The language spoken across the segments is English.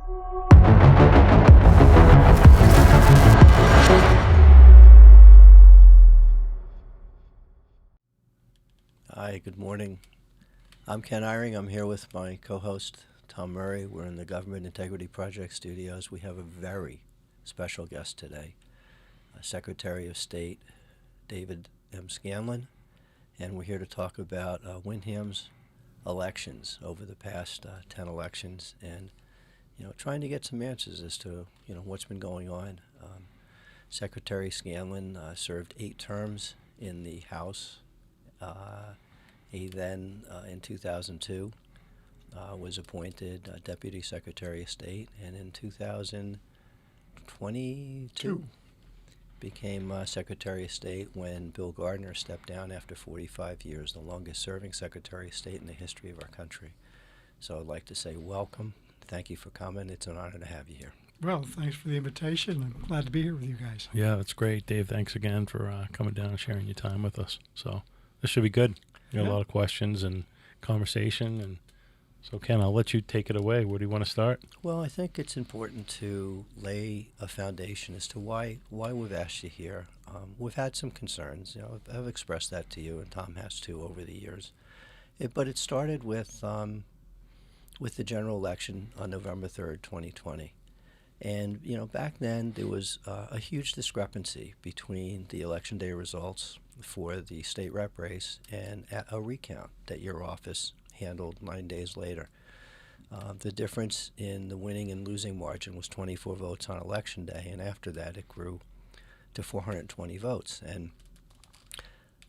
Hi, good morning. I'm Ken Eyring. I'm here with my co-host, Tom Murray. We're in the Government Integrity Project studios. We have a very special guest today, Secretary of State David M. Scanlan, and we're here to talk about Windham's elections over the past 10 elections and, trying to get some answers as to, what's been going on. Secretary Scanlan served 8 terms in the House. He then, in 2002, was appointed Deputy Secretary of State, and in 2022 became Secretary of State when Bill Gardner stepped down after 45 years, the longest-serving Secretary of State in the history of our country. So I'd like to say welcome. Thank you for coming. It's an honor to have you here. Well, thanks for the invitation. I'm glad to be here with you guys. Yeah, that's great. Dave, thanks again for coming down and sharing your time with us. So this should be good. A lot of questions and conversation. And so, Ken, I'll let you take it away. Where do you want to start? Well, I think it's important to lay a foundation as to why we've asked you here. We've had some concerns. I've expressed that to you, and Tom has too over the years. But it started with the general election on November 3rd, 2020. And, back then there was a huge discrepancy between the election day results for the state rep race and a recount that your office handled 9 days later. The difference in the winning and losing margin was 24 votes on election day, and after that it grew to 420 votes. And,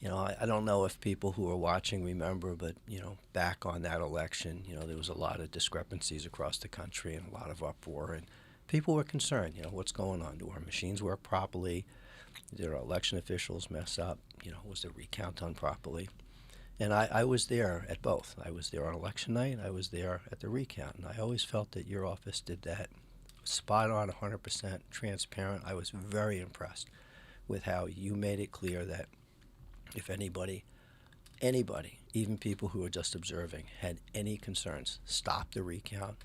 I don't know if people who are watching remember, but, back on that election, there was a lot of discrepancies across the country and a lot of uproar, and people were concerned, what's going on? Do our machines work properly? Did our election officials mess up? Was the recount done properly? And I was there at both. I was there on election night. I was there at the recount. And I always felt that your office did that spot on, 100% transparent. I was very impressed with how you made it clear that if anybody, even people who were just observing, had any concerns, stop the recount,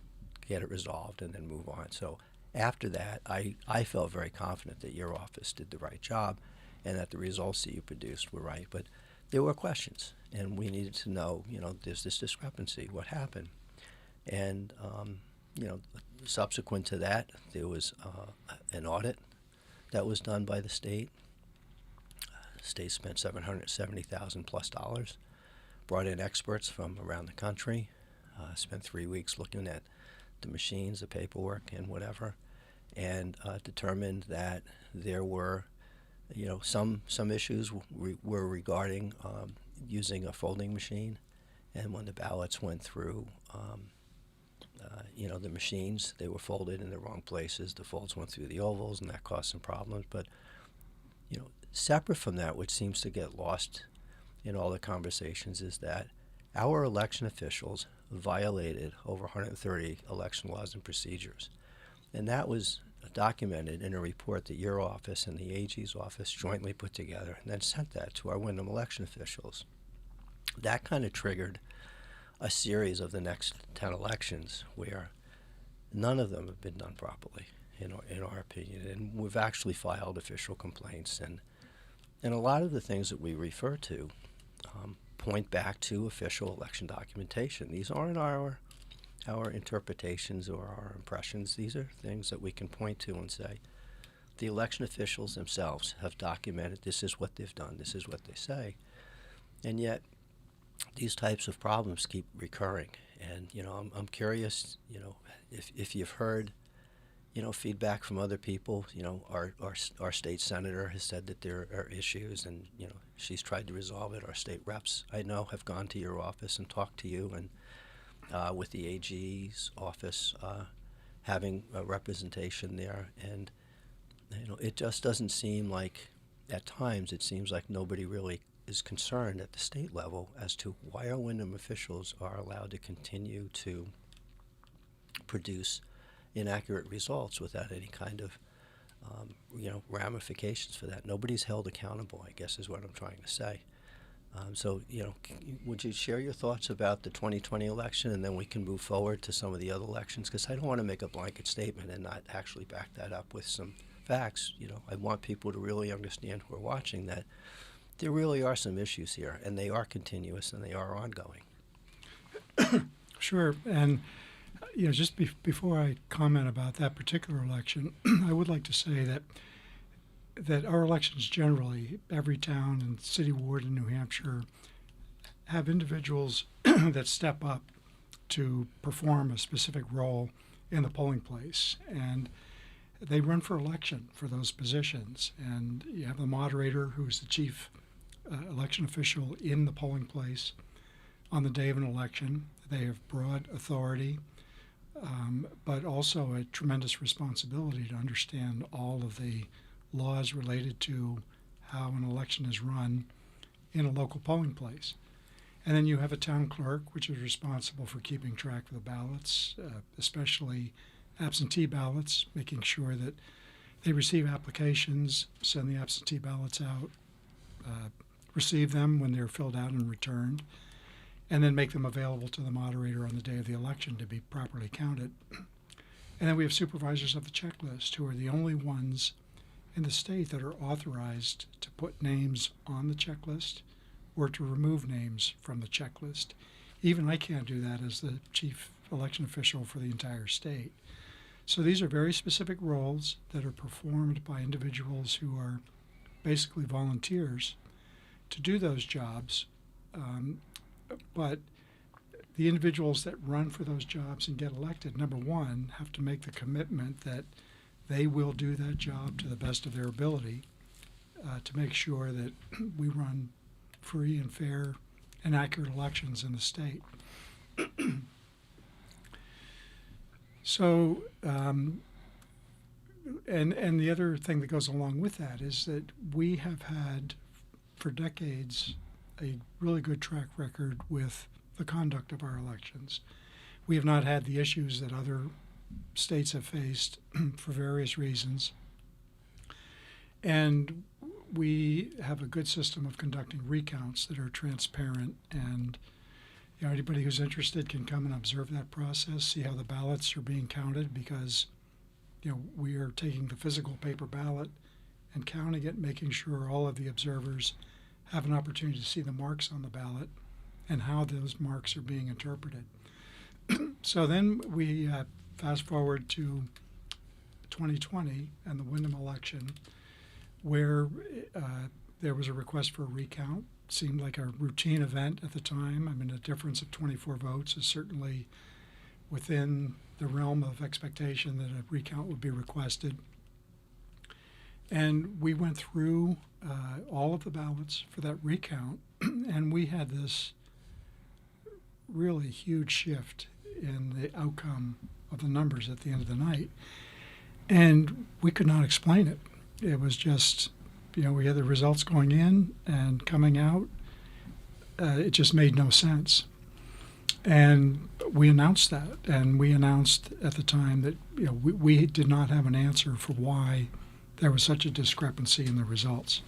get it resolved, and then move on. So after that, I felt very confident that your office did the right job and that the results that you produced were right. But there were questions, and we needed to know, there's this discrepancy. What happened? And, subsequent to that, there was an audit that was done by the state. The state spent $770,000 plus, brought in experts from around the country, spent 3 weeks looking at the machines, the paperwork, and whatever, and determined that there were, some issues were regarding using a folding machine, and when the ballots went through, the machines, they were folded in the wrong places. The folds went through the ovals, and that caused some problems. But, separate from that, which seems to get lost in all the conversations, is that our election officials violated over 130 election laws and procedures. And that was documented in a report that your office and the AG's office jointly put together and then sent that to our Windham election officials. That kind of triggered a series of the next 10 elections where none of them have been done properly, in our opinion. And we've actually filed official complaints. And a lot of the things that we refer to point back to official election documentation. These aren't our interpretations or our impressions. These are things that we can point to and say, the election officials themselves have documented this is what they've done, this is what they say. And yet, these types of problems keep recurring. And, I'm curious, if you've heard, feedback from other people. Our state senator has said that there are issues, and, she's tried to resolve it. Our state reps, I know, have gone to your office and talked to you, and with the AG's office having a representation there. And, it just doesn't seem like, at times, it seems like nobody really is concerned at the state level as to why our Windham officials are allowed to continue to produce inaccurate results without any kind of ramifications for that. Nobody's held accountable, I guess, is what I'm trying to say. So, would you share your thoughts about the 2020 election, and then we can move forward to some of the other elections? Because I don't want to make a blanket statement and not actually back that up with some facts. I want people to really understand who are watching that there really are some issues here, and they are continuous and they are ongoing. Sure. And just before I comment about that particular election, I would like to say that our elections generally, every town and city ward in New Hampshire, have individuals that step up to perform a specific role in the polling place. And they run for election for those positions. And you have the moderator, who's the chief election official in the polling place on the day of an election. They have broad authority, but also a tremendous responsibility to understand all of the laws related to how an election is run in a local polling place. And then you have a town clerk, which is responsible for keeping track of the ballots, especially absentee ballots, making sure that they receive applications, send the absentee ballots out, receive them when they're filled out and returned, and then make them available to the moderator on the day of the election to be properly counted. And then we have supervisors of the checklist, who are the only ones in the state that are authorized to put names on the checklist or to remove names from the checklist. Even I can't do that as the chief election official for the entire state. So these are very specific roles that are performed by individuals who are basically volunteers to do those jobs. But the individuals that run for those jobs and get elected, number one, have to make the commitment that they will do that job to the best of their ability to make sure that we run free and fair and accurate elections in the state. So, and the other thing that goes along with that is that we have had, for decades, a really good track record with the conduct of our elections. We have not had the issues that other states have faced for various reasons. And we have a good system of conducting recounts that are transparent, and anybody who's interested can come and observe that process, see how the ballots are being counted, because we are taking the physical paper ballot and counting it, making sure all of the observers have an opportunity to see the marks on the ballot and how those marks are being interpreted. So then we fast forward to 2020 and the Windham election, where there was a request for a recount. It seemed like a routine event at the time. I mean, a difference of 24 votes is certainly within the realm of expectation that a recount would be requested. And we went through all of the ballots for that recount, and we had this really huge shift in the outcome of the numbers at the end of the night. And we could not explain it. It was just, we had the results going in and coming out. It just made no sense. And we announced that, and we announced at the time that we did not have an answer for why there was such a discrepancy in the results.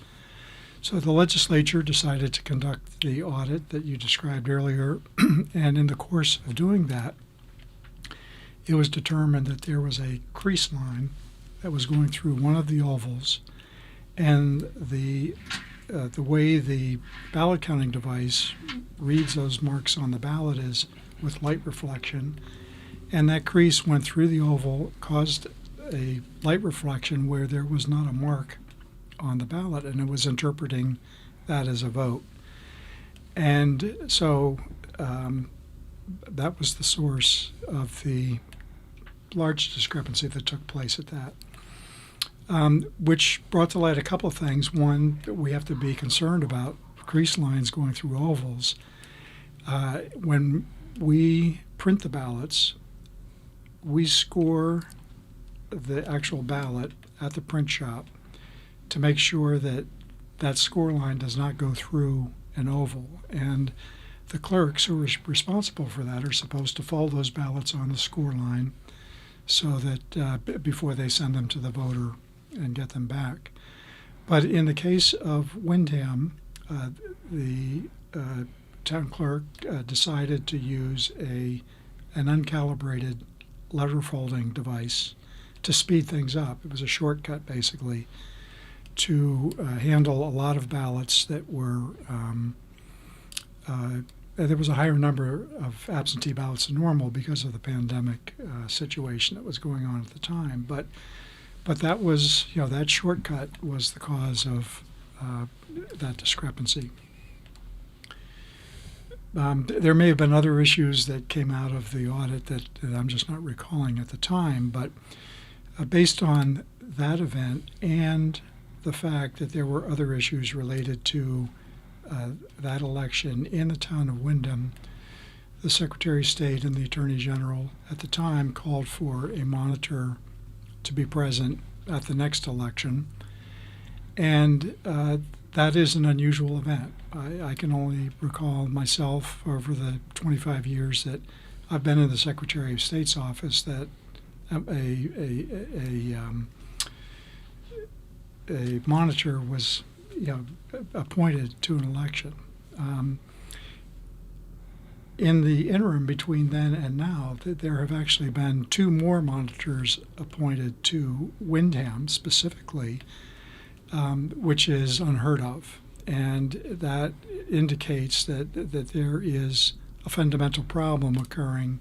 So the legislature decided to conduct the audit that you described earlier, and in the course of doing that, it was determined that there was a crease line that was going through one of the ovals, and the way the ballot counting device reads those marks on the ballot is with light reflection, and that crease went through the oval, caused a light reflection where there was not a mark on the ballot, and it was interpreting that as a vote. And so that was the source of the large discrepancy that took place at that, which brought to light a couple of things. One, that we have to be concerned about crease lines going through ovals. When we print the ballots, we score the actual ballot at the print shop to make sure that that score line does not go through an oval. And the clerks who are responsible for that are supposed to fold those ballots on the score line so that before they send them to the voter and get them back. But in the case of Windham, the town clerk decided to use an uncalibrated letter folding device to speed things up. It was a shortcut, basically, to handle a lot of ballots that were there was a higher number of absentee ballots than normal because of the pandemic situation that was going on at the time. But that was, that shortcut was the cause of that discrepancy. There may have been other issues that came out of the audit that I'm just not recalling at the time, but based on that event and the fact that there were other issues related to that election in the town of Windham, the Secretary of State and the Attorney General at the time called for a monitor to be present at the next election. And that is an unusual event. I can only recall myself over the 25 years that I've been in the Secretary of State's office that a monitor was appointed to an election. In the interim between then and now, there have actually been 2 more monitors appointed to Windham specifically, which is unheard of. And that indicates that there is a fundamental problem occurring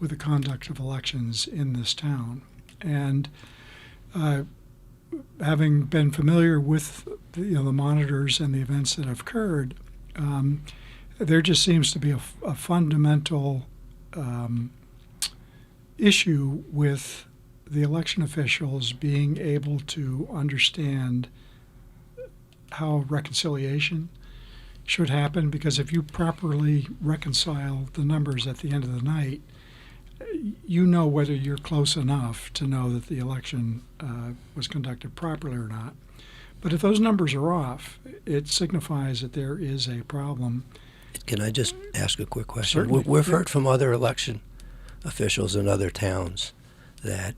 with the conduct of elections in this town. And having been familiar with the monitors and the events that have occurred, there just seems to be a fundamental issue with the election officials being able to understand how reconciliation should happen, because if you properly reconcile the numbers at the end of the night, you know whether you're close enough to know that the election was conducted properly or not. But if those numbers are off, it signifies that there is a problem. Can I just ask a quick question? Certainly. We've heard from other election officials in other towns that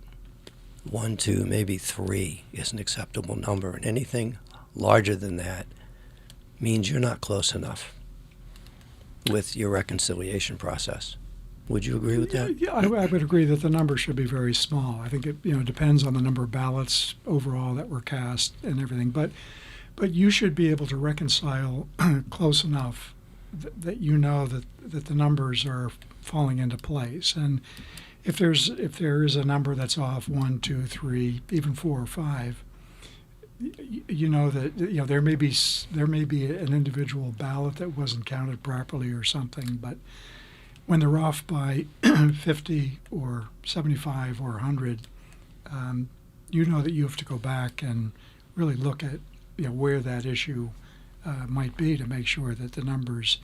1, 2, maybe 3 is an acceptable number, and anything larger than that means you're not close enough with your reconciliation process. Would you agree with that? Yeah, I would agree that the number should be very small. I think it depends on the number of ballots overall that were cast and everything. But you should be able to reconcile close enough that you know that the numbers are falling into place. And if there is a number that's off 1, 2, 3, even 4 or 5, you know that there may be an individual ballot that wasn't counted properly or something, but when they're off by 50 or 75 or 100, you know that you have to go back and really look at where that issue might be to make sure that the numbers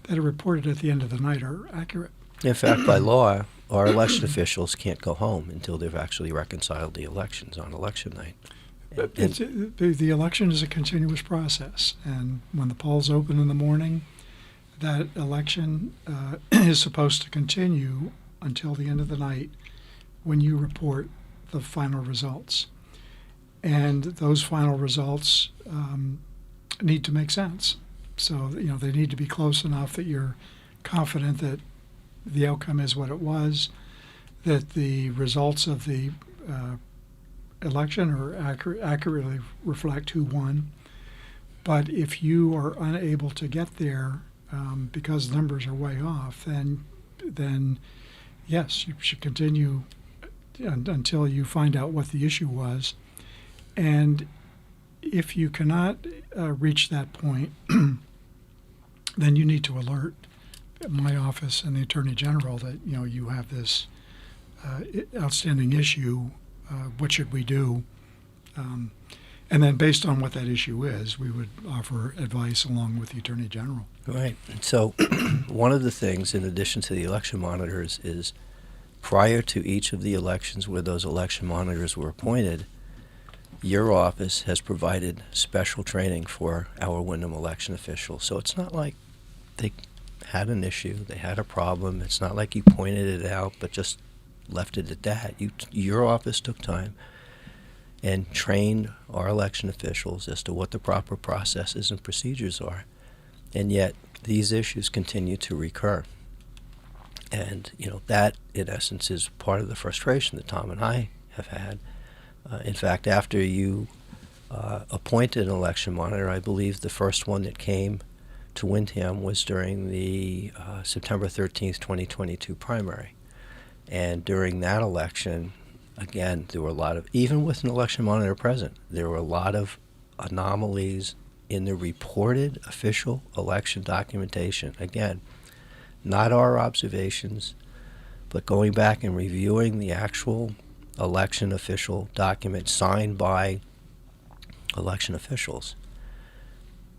that are reported at the end of the night are accurate. In fact, by law, our election officials can't go home until they've actually reconciled the elections on election night. The election is a continuous process, and when the polls open in the morning, that election is supposed to continue until the end of the night when you report the final results. And those final results need to make sense. So, they need to be close enough that you're confident that the outcome is what it was, that the results of the election are accurately reflect who won. But if you are unable to get there because numbers are way off, then yes, you should continue until you find out what the issue was. And if you cannot reach that point, then you need to alert my office and the Attorney General that you have this outstanding issue. What should we do? And then based on what that issue is, we would offer advice along with the Attorney General. Right. So one of the things, in addition to the election monitors, is prior to each of the elections where those election monitors were appointed, your office has provided special training for our Windham election officials. So it's not like they had an issue, they had a problem. It's not like you pointed it out but just left it at that. Your office took time and trained our election officials as to what the proper processes and procedures are. And yet these issues continue to recur. And, that, in essence, is part of the frustration that Tom and I have had. In fact, after you appointed an election monitor, I believe the first one that came to Windham was during the September 13th, 2022 primary. And during that election, again, there were a lot of, even with an election monitor present, there were a lot of anomalies in the reported official election documentation. Again, not our observations, but going back and reviewing the actual election official document signed by election officials.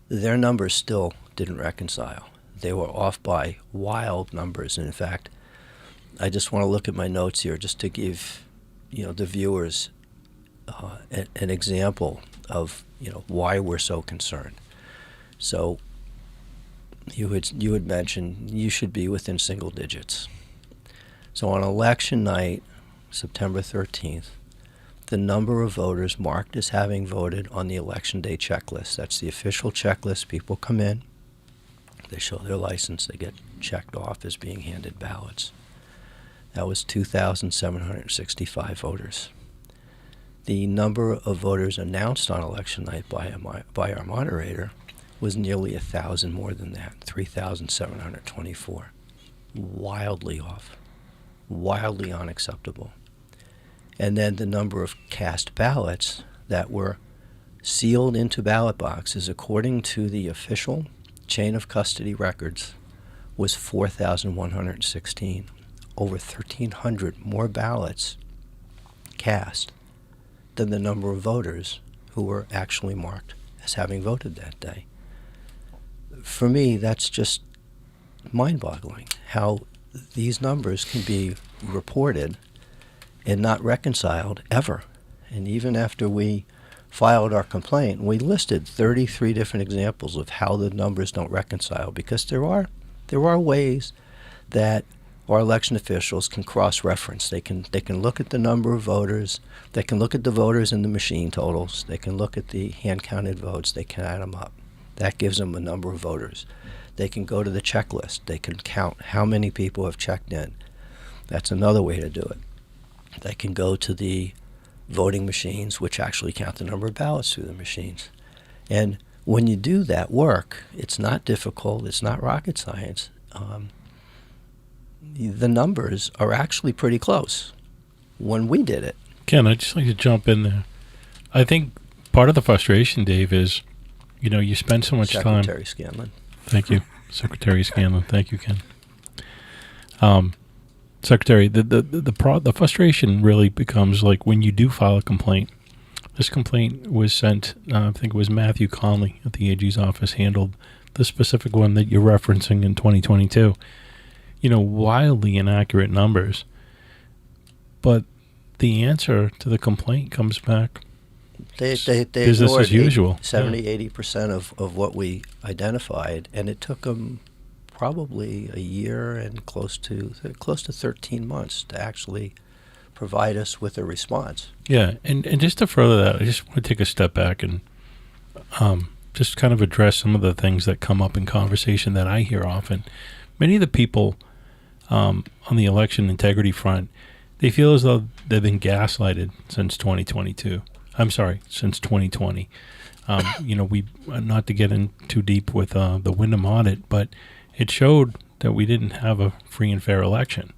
Their numbers still didn't reconcile. They were off by wild numbers. And in fact, I just want to look at my notes here just to give the viewers an example of why we're so concerned. So you had mentioned you should be within single digits. So on election night, September 13th, the number of voters marked as having voted on the election day checklist, that's the official checklist. People come in, they show their license, they get checked off as being handed ballots. That was 2,765 voters. The number of voters announced on election night by our moderator was nearly 1,000 more than that, 3,724. Wildly off, wildly unacceptable. And then the number of cast ballots that were sealed into ballot boxes according to the official chain of custody records was 4,116. Over 1,300 more ballots cast than the number of voters who were actually marked as having voted that day. For me, that's just mind-boggling how these numbers can be reported and not reconciled ever. And even after we filed our complaint, we listed 33 different examples of how the numbers don't reconcile, because there are ways that our election officials can cross-reference. They can look at the number of voters. They can look at the voters in the machine totals. They can look at the hand-counted votes. They can add them up. That gives them a number of voters. They can go to the checklist. They can count how many people have checked in. That's another way to do it. They can go to the voting machines, which actually count the number of ballots through the machines. And when you do that work, it's not difficult. It's not rocket science. The numbers are actually pretty close when we did it. Ken, I'd just like to jump in there. I think part of the frustration, Dave, is, you spend so much time. Secretary Scanlan. Thank you, Secretary Scanlan. Thank you, Ken. Secretary, the frustration really becomes like when you do file a complaint. This complaint was sent, I think it was Matthew Conley at the AG's office handled the specific one that you're referencing in 2022. Wildly inaccurate numbers. But the answer to the complaint comes back. They business ignored as usual. 80% of what we identified, and it took them probably a year and close to 13 months to actually provide us with a response. Yeah, and just to further that, I just want to take a step back and just kind of address some of the things that come up in conversation that I hear often. Many of the people on the election integrity front, they feel as though they've been gaslighted since 2022. I'm sorry, since 2020. We not to get in too deep with the Windham audit, but it showed that we didn't have a free and fair election,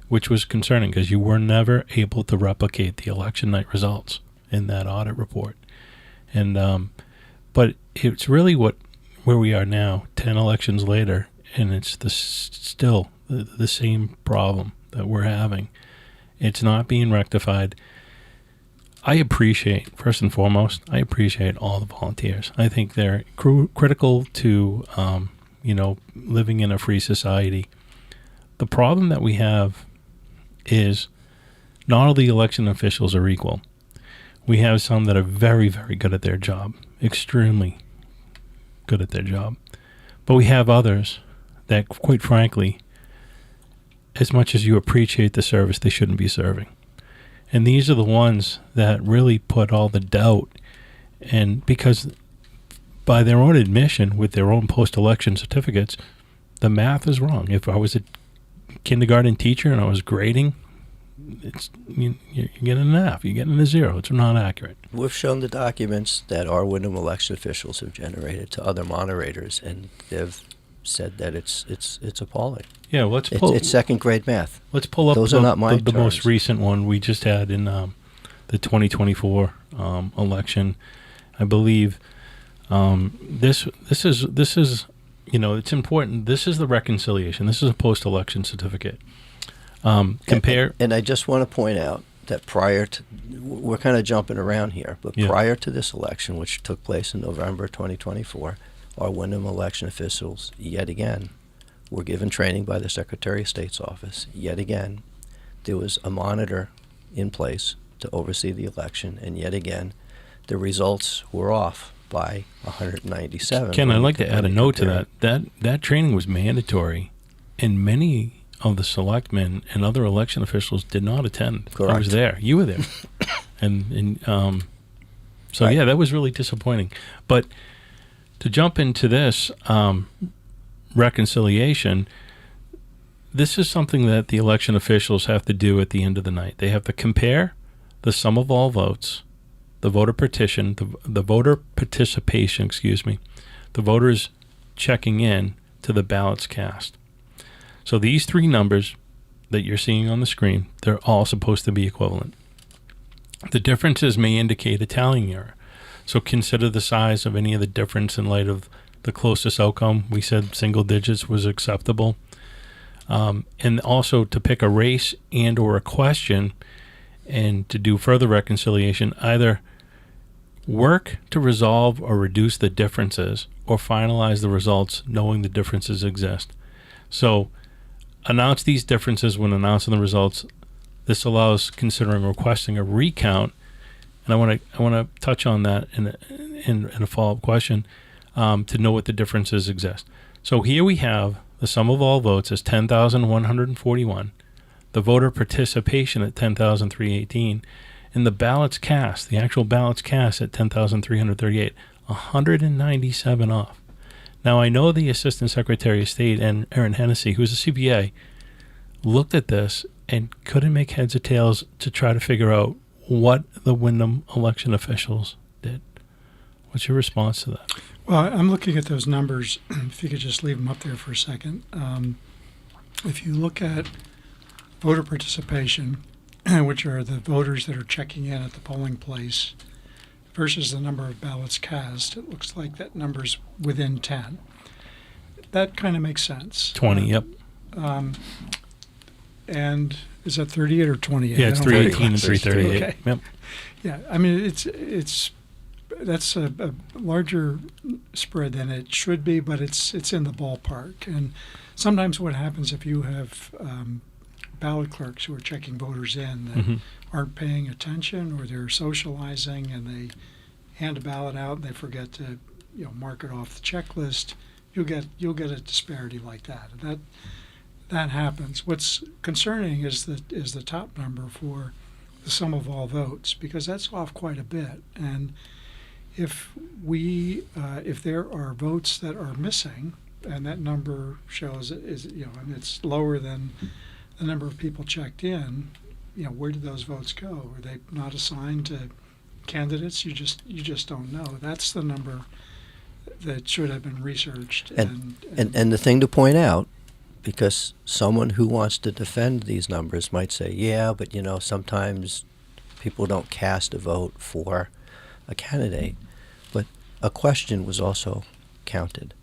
which was concerning because you were never able to replicate the election night results in that audit report. And but it's really where we are now, 10 elections later, and it's still the same problem that we're having. It's not being rectified. I appreciate, first and foremost, all the volunteers. I think they're critical to, living in a free society. The problem that we have is not all the election officials are equal. We have some that are very, very good at their job, extremely good at their job. But we have others that, quite frankly, as much as you appreciate the service, they shouldn't be serving. And these are the ones that really put all the doubt. And because by their own admission, with their own post-election certificates, the math is wrong. If I was a kindergarten teacher and I was grading, you're getting an F. You're getting a 0. It's not accurate. We've shown the documents that our Windham election officials have generated to other moderators, and they've said that it's appalling. Yeah, let's pull. It's second grade math. Let's pull up Those are not my the most terms. recent one we just had in the 2024 election. I believe this is it's important. This is the reconciliation. This is a post-election certificate. Compare. And I just want to point out that prior to, we're kind of jumping around here, but Yeah. prior to this election, which took place in November 2024, our Windham election officials, yet again, were given training by the Secretary of State's office. Yet again, there was a monitor in place to oversee the election, and yet again, the results were off by 197. Ken, I'd like to add a note to compare. that training was mandatory, and many of the selectmen and other election officials did not attend. I Correct. was there. You were there. and so, Right. yeah, that was really disappointing. But to jump into this reconciliation, this is something that the election officials have to do at the end of the night. They have to compare the sum of all votes, the voter petition, the voter participation, the voters checking in to the ballots cast. So these three numbers that you're seeing on the screen, they're all supposed to be equivalent. The differences may indicate a tallying error. So consider the size of any of the difference in light of the closest outcome. We said single digits was acceptable. And also to pick a race and or a question and to do further reconciliation, either work to resolve or reduce the differences or finalize the results knowing the differences exist. So announce these differences when announcing the results. This allows considering requesting a recount, and I want to touch on that in a follow-up question to know what the differences exist. So here we have the sum of all votes is 10,141, the voter participation at 10,318, and the ballots cast, the actual ballots cast at 10,338, 197 off. Now, I know the Assistant Secretary of State, and Aaron Hennessy, who's a CPA, looked at this and couldn't make heads or tails to try to figure out what the Windham election officials did. What's your response to that? Well, I'm looking at those numbers. If you could just leave them up there for a second. If you look at voter participation, which are the voters that are checking in at the polling place, versus the number of ballots cast, it looks like that number's within 10. That kind of makes sense. 20, yep. And is that 38 or 28? Yeah, it's I don't have 318 and glasses. 338. Okay. Yep. Yeah, I mean, that's a larger spread than it should be, but it's in the ballpark. And sometimes what happens if you have ballot clerks who are checking voters in that Mm-hmm. aren't paying attention, or they're socializing and they hand a ballot out and they forget to mark it off the checklist, you'll get a disparity like that. And that happens. What's concerning is the top number for the sum of all votes, because that's off quite a bit. And if there are votes that are missing, and that number shows it's lower than the number of people checked in, where did those votes go? Were they not assigned to candidates? You just don't know. That's the number that should have been researched. And the thing to point out, because someone who wants to defend these numbers might say, yeah, but sometimes people don't cast a vote for a candidate. But a question was also counted,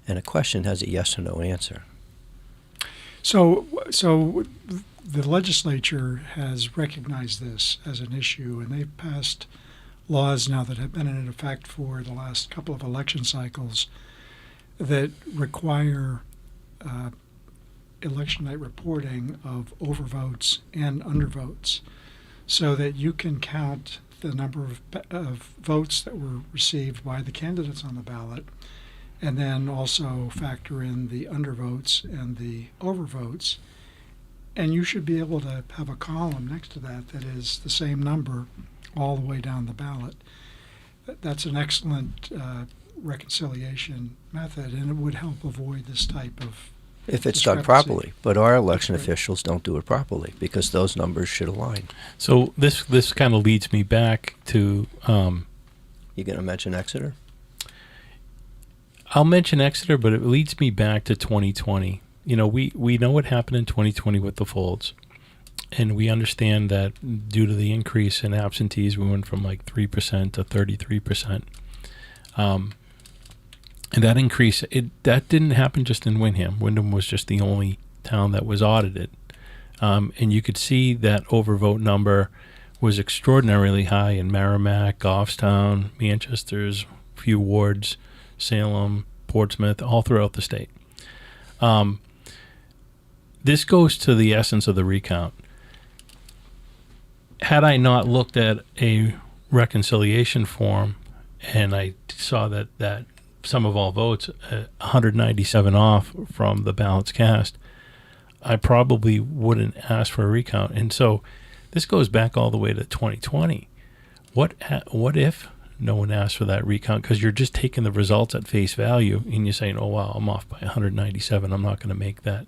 and a question has a yes or no answer. So the legislature has recognized this as an issue, and they've passed laws now that have been in effect for the last couple of election cycles that require election night reporting of overvotes and undervotes, so that you can count the number of votes that were received by the candidates on the ballot, and then also factor in the undervotes and the overvotes, And you should be able to have a column next to that that is the same number all the way down the ballot. That's an excellent reconciliation method, and it would help avoid this type of if it's done discrepancy. properly. But our election That's right. officials don't do it properly because those numbers should align. So this kind of leads me back to You going to mention Exeter? I'll mention Exeter, but it leads me back to 2020. You know, we know what happened in 2020 with the folds, and we understand that due to the increase in absentees, we went from like 3% to 33%. And that increase, that didn't happen just in Windham. Windham was just the only town that was audited. And you could see that overvote number was extraordinarily high in Merrimack, Goffstown, Manchester's few wards, Salem, Portsmouth, all throughout the state. This goes to the essence of the recount. Had I not looked at a reconciliation form and I saw that sum of all votes, 197 off from the ballots cast, I probably wouldn't ask for a recount. And so this goes back all the way to 2020. What if no one asked for that recount? Because you're just taking the results at face value and you're saying, oh, wow, I'm off by 197. I'm not going to make that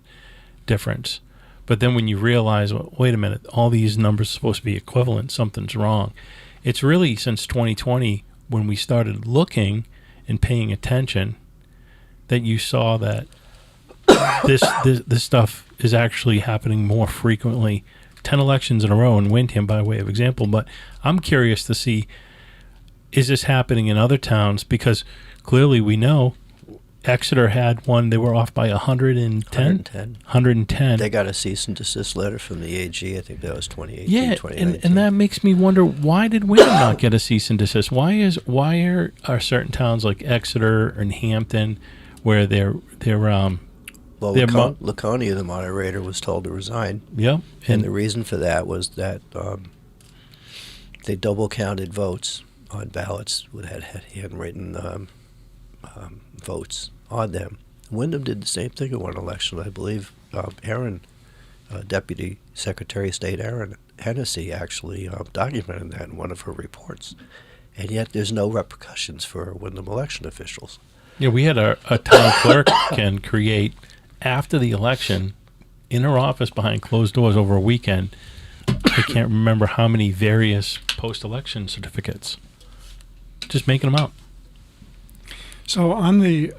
difference. But then when you realize, well, wait a minute, all these numbers are supposed to be equivalent, something's wrong. It's really since 2020 when we started looking and paying attention that you saw that this stuff is actually happening more frequently. 10 elections in a row in Windham by way of example. But I'm curious to see, is this happening in other towns? Because clearly we know Exeter had one, they were off by 110? 110. They got a cease and desist letter from the AG. I think that was 2018, Yeah, 2019. and that makes me wonder, why did Windham not get a cease and desist? Why are certain towns like Exeter and Hampton where they're well, they're Laconia, the moderator, was told to resign. yeah, And the reason for that was that they double counted votes on ballots with had handwritten votes on them. Windham did the same thing in one election. I believe Aaron, Deputy Secretary of State Aaron Hennessy, actually documented that in one of her reports. And yet there's no repercussions for Windham election officials. Yeah, we had a town clerk can create, after the election, in her office behind closed doors over a weekend, I can't remember how many various post-election certificates. Just making them out. So on the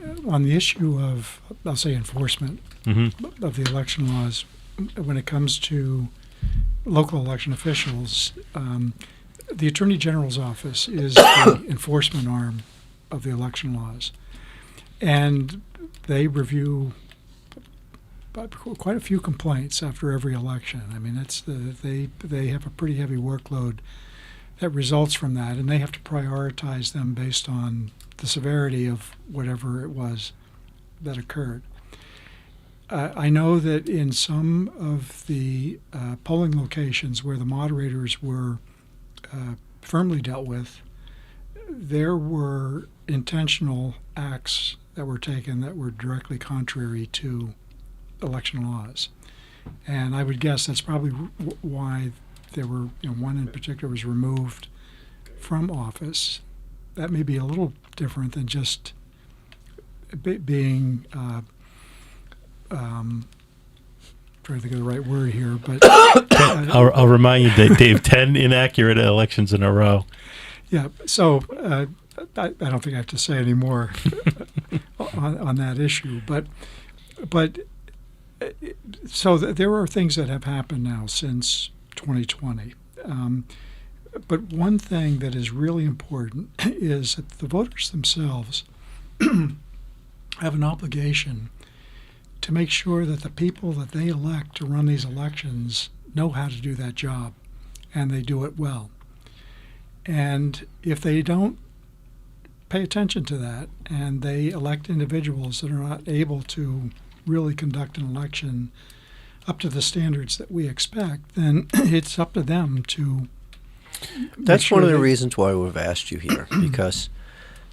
issue of, I'll say, enforcement Mm-hmm. of the election laws, when it comes to local election officials, the Attorney General's office is the enforcement arm of the election laws, and they review quite a few complaints after every election. I mean, they have a pretty heavy workload that results from that, and they have to prioritize them based on the severity of whatever it was that occurred. I know that in some of the polling locations where the moderators were firmly dealt with, there were intentional acts that were taken that were directly contrary to election laws. And I would guess that's probably why there were, one in particular was removed from office. That may be a little different than just being, trying to think of the right word here, but I'll remind you that, Dave, 10 inaccurate elections in a row. yeah. So I don't think I have to say any more on that issue, but so there are things that have happened now since 2020. But one thing that is really important is that the voters themselves have an obligation to make sure that the people that they elect to run these elections know how to do that job, and they do it well. And if they don't pay attention to that, and they elect individuals that are not able to really conduct an election up to the standards that we expect, then it's up to them to That's sure one of the they- reasons why we've asked you here, because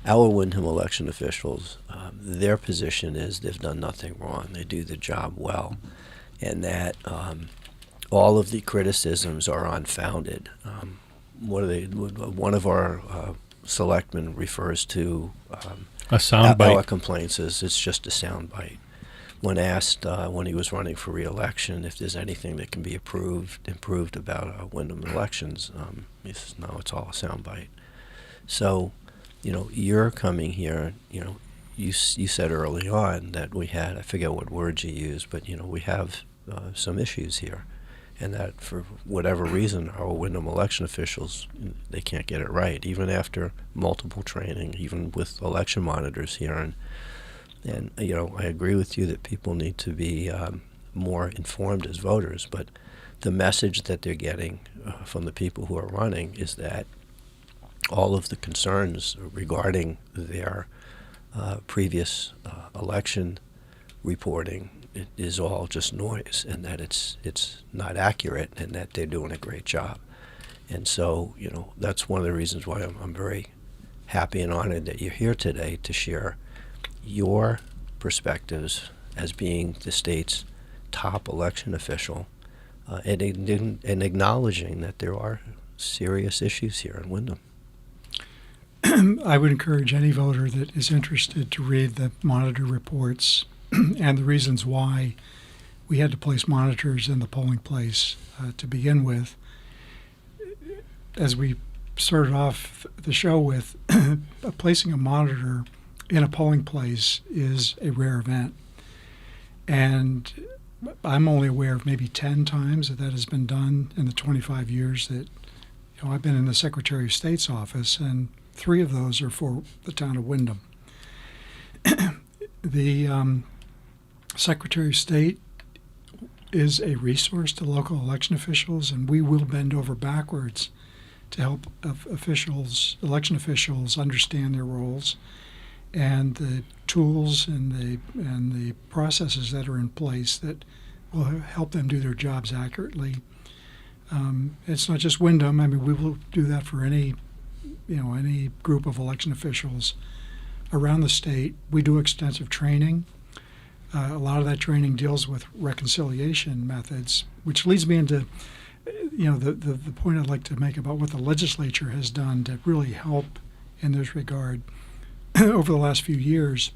our Windham election officials, their position is they've done nothing wrong. They do the job well, and that all of the criticisms are unfounded. One of our selectmen refers to A sound our bite. complaints as it's just a sound bite. When asked when he was running for re-election if there's anything that can be improved about Windham elections, he says, no, it's all a sound bite. So, you're coming here, you said early on that we had, I forget what words you used, but, we have some issues here. And that for whatever reason, our Windham election officials, they can't get it right, even after multiple training, even with election monitors here. And I agree with you that people need to be more informed as voters, but the message that they're getting from the people who are running is that all of the concerns regarding their previous election reporting is all just noise, and that it's not accurate, and that they're doing a great job. And so, that's one of the reasons why I'm very happy and honored that you're here today to share your perspectives as being the state's top election official, and acknowledging that there are serious issues here in Windham. I would encourage any voter that is interested to read the monitor reports and the reasons why we had to place monitors in the polling place to begin with. As we started off the show with, placing a monitor in a polling place is a rare event. And I'm only aware of maybe 10 times that has been done in the 25 years that I've been in the Secretary of State's office, and 3 of those are for the town of Windham. The Secretary of State is a resource to local election officials, and we will bend over backwards to help election officials understand their roles and the tools and the processes that are in place that will help them do their jobs accurately. It's not just Windham. I mean, we will do that for any group of election officials around the state. We do extensive training. A lot of that training deals with reconciliation methods, which leads me into the point I'd like to make about what the legislature has done to really help in this regard. Over the last few years,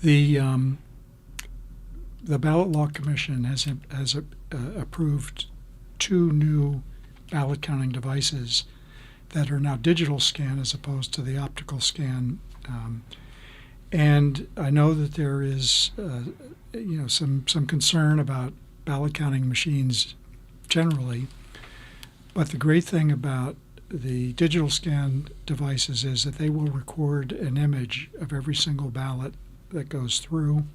the Ballot Law Commission has approved 2 new ballot counting devices that are now digital scan as opposed to the optical scan. And I know that there is some concern about ballot counting machines generally, but the great thing about the digital scan devices is that they will record an image of every single ballot that goes through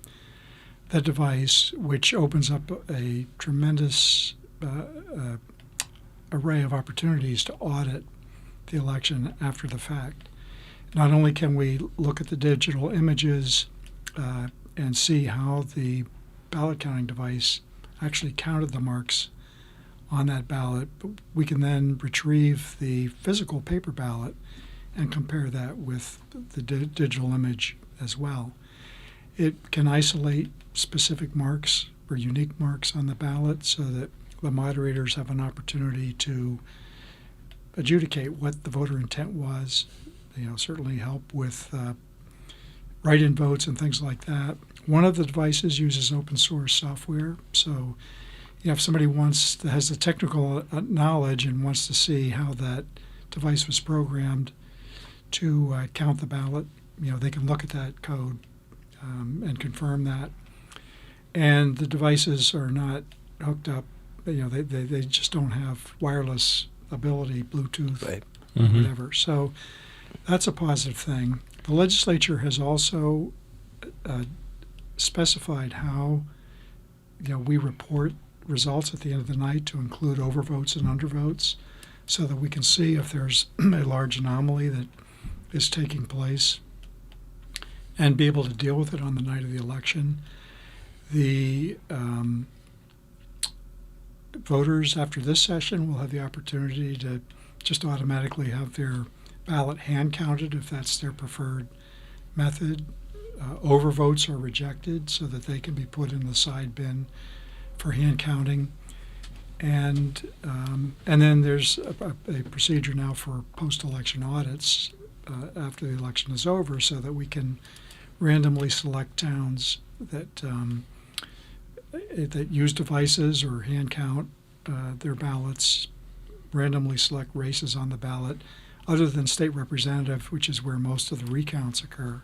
the device, which opens up a tremendous array of opportunities to audit the election after the fact. Not only can we look at the digital images and see how the ballot counting device actually counted the marks on that ballot, but we can then retrieve the physical paper ballot and compare that with the digital image as well. It can isolate specific marks or unique marks on the ballot so that the moderators have an opportunity to adjudicate what the voter intent was, certainly help with write-in votes and things like that. One of the devices uses open source software, so if somebody has the technical knowledge and wants to see how that device was programmed to count the ballot, they can look at that code and confirm that. And the devices are not hooked up, they just don't have wireless ability, Bluetooth, Right. Whatever. So that's a positive thing. The legislature has also specified how we report results at the end of the night to include overvotes and undervotes so that we can see if there's a large anomaly that is taking place and be able to deal with it on the night of the election. The voters after this session will have the opportunity to just automatically have their ballot hand counted if that's their preferred method. Overvotes are rejected so that they can be put in the side bin for hand counting. And then there's a procedure now for post-election audits after the election is over, so that we can randomly select towns that that use devices or hand count their ballots, randomly select races on the ballot, other than state representative, which is where most of the recounts occur,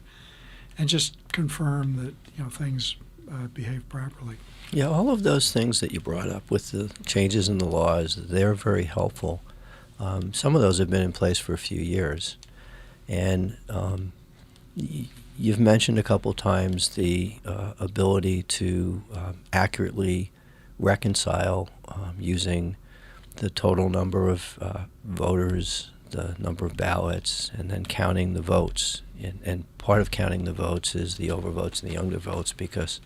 and just confirm that things behave properly. Yeah, all of those things that you brought up with the changes in the laws, they're very helpful. Some of those have been in place for a few years. And you've mentioned a couple times the ability to accurately reconcile using the total number of voters, the number of ballots, and then counting the votes. And part of counting the votes is the overvotes and the undervotes, because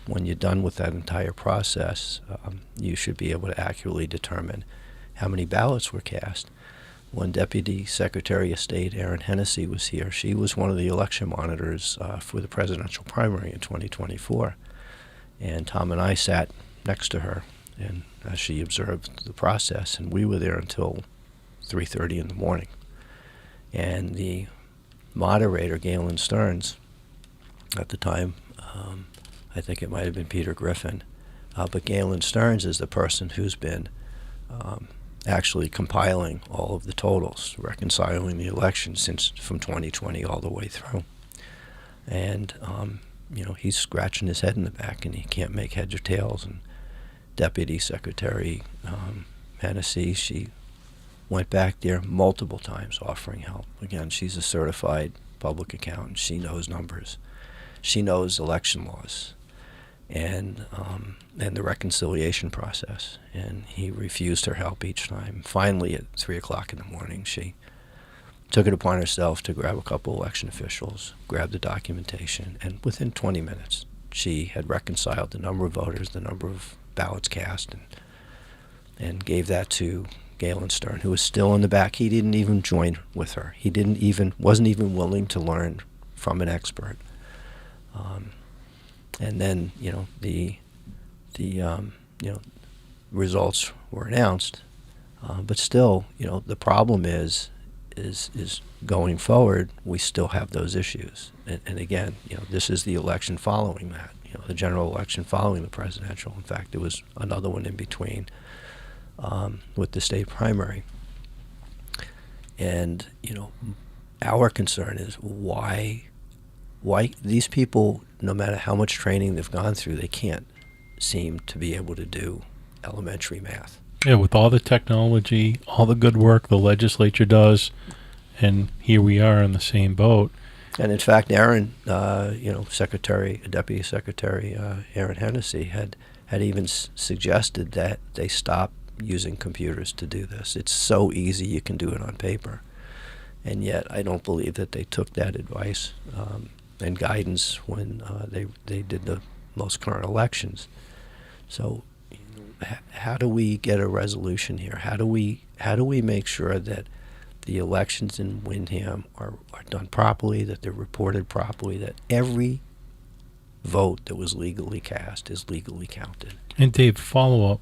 when you're done with that entire process, you should be able to accurately determine how many ballots were cast. When Deputy Secretary of State Erin Hennessy was here, she was one of the election monitors for the presidential primary in 2024. And Tom and I sat next to her, and she observed the process, and we were there until 3:30 in the morning. And the moderator, Galen Stearns, at the time, I think it might have been Peter Griffin, but Galen Stearns is the person who's been actually compiling all of the totals, reconciling the election since from 2020 all the way through. And he's scratching his head in the back, and he can't make heads or tails. And Deputy Secretary Hennessy, she went back there multiple times offering help. Again, she's a certified public accountant. She knows numbers. She knows election laws and the reconciliation process. And he refused her help each time. Finally, at 3 o'clock in the morning, she took it upon herself to grab a couple election officials, grab the documentation, and within 20 minutes, she had reconciled the number of voters, the number of ballots cast, and gave that to Galen Stern, who was still in the back. He didn't even join with her. He wasn't even willing to learn from an expert. And then the results were announced, but still the problem is going forward we still have those issues. And again, this is the election following that. The general election following the presidential. In fact, there was another one in between with the state primary. And our concern is why these people, no matter how much training they've gone through, they can't seem to be able to do elementary math. Yeah, with all the technology, all the good work the legislature does, and here we are in the same boat. And in fact, Deputy Secretary Erin Hennessy had even suggested that they stop using computers to do this. It's so easy, you can do it on paper. And yet, I don't believe that they took that advice and guidance when they did the most current elections. So, how do we get a resolution here? How do we make sure that the elections in Windham are done properly, that they're reported properly, that every vote that was legally cast is legally counted? And Dave, follow up.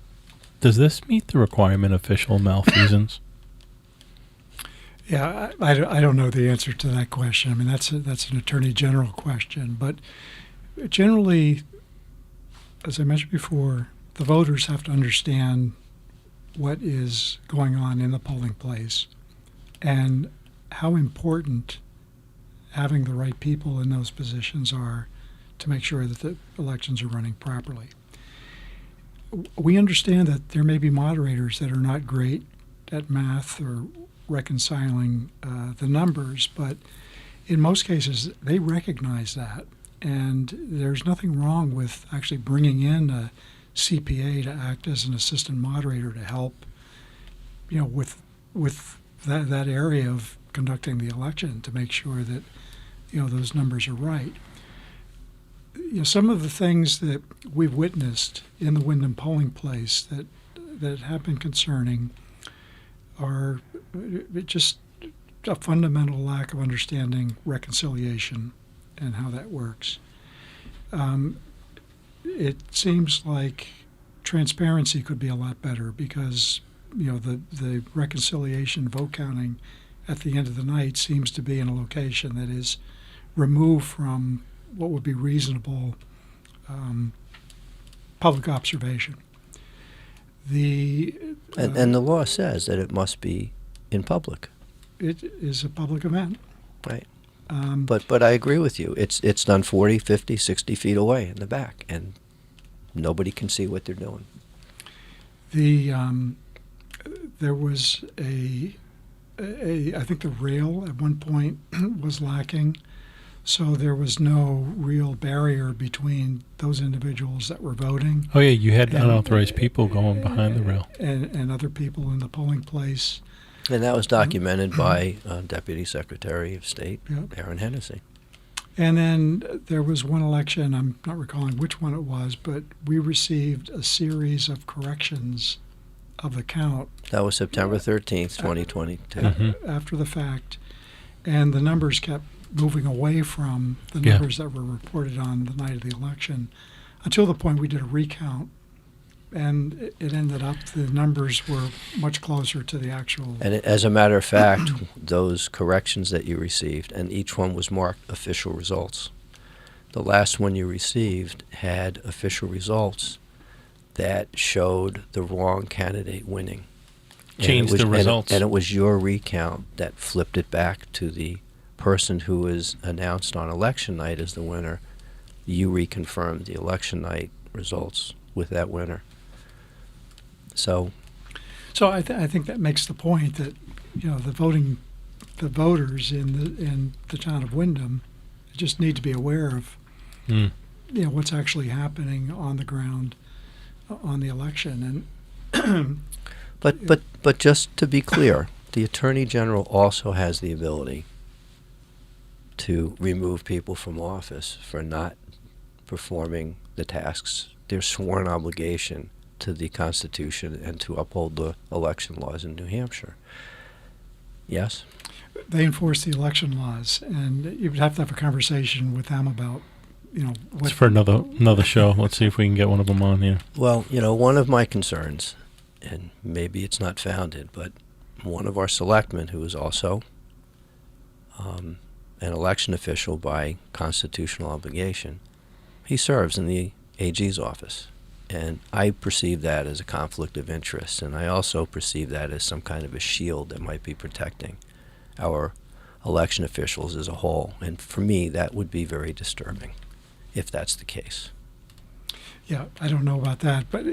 Does this meet the requirement of official malfeasance? Yeah, I don't know the answer to that question. I mean, that's an attorney general question. But generally, as I mentioned before, the voters have to understand what is going on in the polling place and how important having the right people in those positions are to make sure that the elections are running properly. We understand that there may be moderators that are not great at math or reconciling the numbers, but in most cases they recognize that, and there's nothing wrong with actually bringing in a CPA to act as an assistant moderator to help with that area of conducting the election to make sure that those numbers are right. Some of the things that we've witnessed in the Windham polling place that have been concerning are just a fundamental lack of understanding reconciliation and how that works. It seems like transparency could be a lot better because, the reconciliation vote counting at the end of the night seems to be in a location that is removed from what would be reasonable public observation. And the law says that it must be in public. It is a public event. Right. But I agree with you. It's done 40, 50, 60 feet away in the back, and nobody can see what they're doing. There was I think the rail at one point was lacking, so there was no real barrier between those individuals that were voting. Oh yeah, you had unauthorized people going behind the rail. And other people in the polling place. And that was documented by Deputy Secretary of State Aaron Hennessy. And then there was one election, I'm not recalling which one it was, but we received a series of corrections of the count. That was September 13th, 2022. After the fact. And the numbers kept moving away from the numbers that were reported on the night of the election until the point we did a recount. And it ended up the numbers were much closer to the actual. And as a matter of fact, those corrections that you received, and each one was marked official results. The last one you received had official results that showed the wrong candidate winning. Changed the results. And it was your recount that flipped it back to the person who was announced on election night as the winner. You reconfirmed the election night results with that winner. So I think that makes the point that the voters in the town of Windham just need to be aware of what's actually happening on the ground on the election. And but just to be clear, the Attorney General also has the ability to remove people from office for not performing the tasks, their sworn obligation to the Constitution and to uphold the election laws in New Hampshire. Yes? They enforce the election laws, and you would have to have a conversation with them about, It's for another show. Let's see if we can get one of them on here. Well, one of my concerns, and maybe it's not founded, but one of our selectmen, who is also an election official by constitutional obligation, he serves in the AG's office. And I perceive that as a conflict of interest, and I also perceive that as some kind of a shield that might be protecting our election officials as a whole. And for me, that would be very disturbing if that's the case. Yeah, I don't know about that, but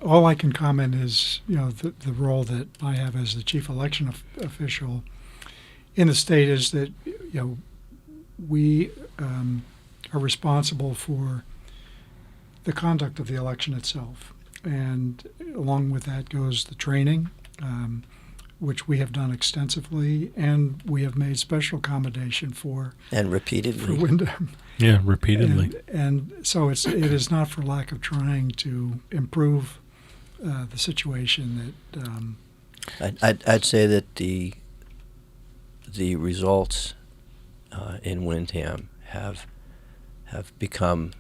all I can comment is the role that I have as the chief election official in the state is that we are responsible for the conduct of the election itself, and along with that goes the training, which we have done extensively, and we have made special accommodation for Windham. Yeah, repeatedly. And so it is not for lack of trying to improve the situation that. I'd say that the results in Windham have become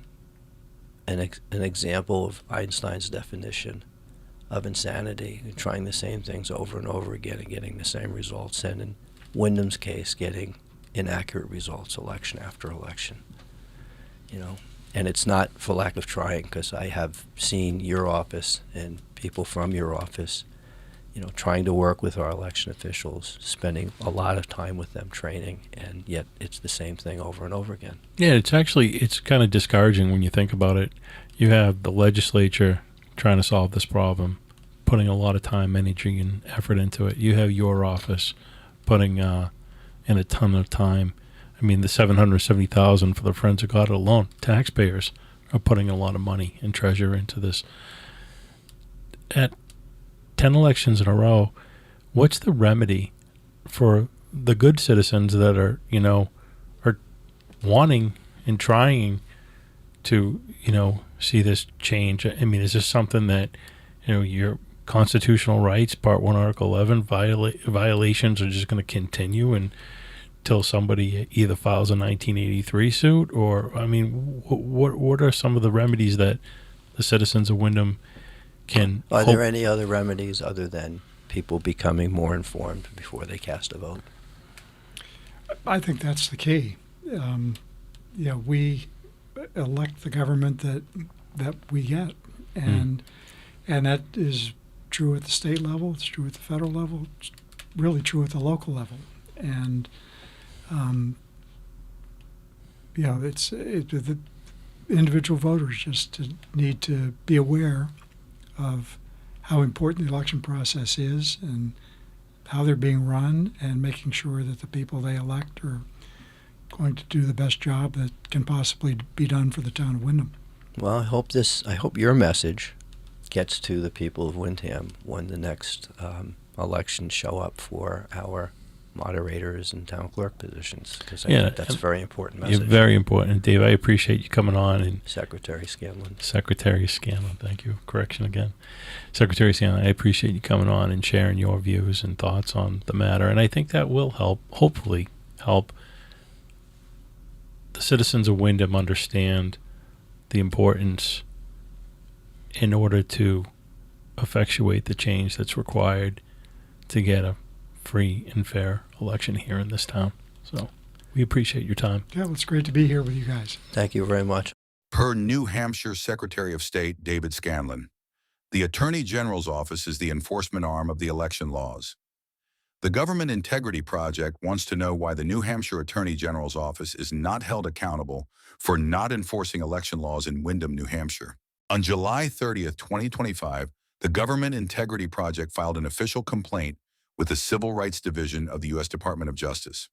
an example of Einstein's definition of insanity, trying the same things over and over again and getting the same results, and in Windham's case, getting inaccurate results election after election. And it's not for lack of trying, because I have seen your office and people from your office, trying to work with our election officials, spending a lot of time with them training, and yet it's the same thing over and over again. Yeah, it's kind of discouraging when you think about it. You have the legislature trying to solve this problem, putting a lot of time, energy, and effort into it. You have your office putting in a ton of time. I mean, the $770,000 for the forensic audit alone, taxpayers are putting a lot of money and treasure into this. At 10 elections in a row, what's the remedy for the good citizens that are wanting and trying to, see this change? I mean, is this something that, your constitutional rights, Part 1, Article 11, violations are just going to continue until somebody either files a 1983 suit? Or, I mean, what are some of the remedies that the citizens of Windham can Are hope- there any other remedies other than people becoming more informed before they cast a vote? I think that's the key. We elect the government that we get, and that is true at the state level. It's true at the federal level. It's really true at the local level, and the individual voters just need to be aware of how important the election process is and how they're being run, and making sure that the people they elect are going to do the best job that can possibly be done for the town of Windham. Well, I hope your message gets to the people of Windham when the next elections show up for our moderators and town clerk positions, because I think that's a very important message. You're very important, Dave. I appreciate you coming on. And Secretary Scanlan. Secretary Scanlan, thank you. Correction again. Secretary Scanlan, I appreciate you coming on and sharing your views and thoughts on the matter. And I think that will hopefully help the citizens of Windham understand the importance in order to effectuate the change that's required to get a free and fair election here in this town. So we appreciate your time. Yeah, well, it's great to be here with you guys. Thank you very much. Per New Hampshire Secretary of State David Scanlan, the Attorney General's office is the enforcement arm of the election laws. The Government Integrity Project wants to know why the New Hampshire Attorney General's office is not held accountable for not enforcing election laws in Windham, New Hampshire. On July 30th, 2025, the Government Integrity Project filed an official complaint with the Civil Rights Division of the U.S. Department of Justice.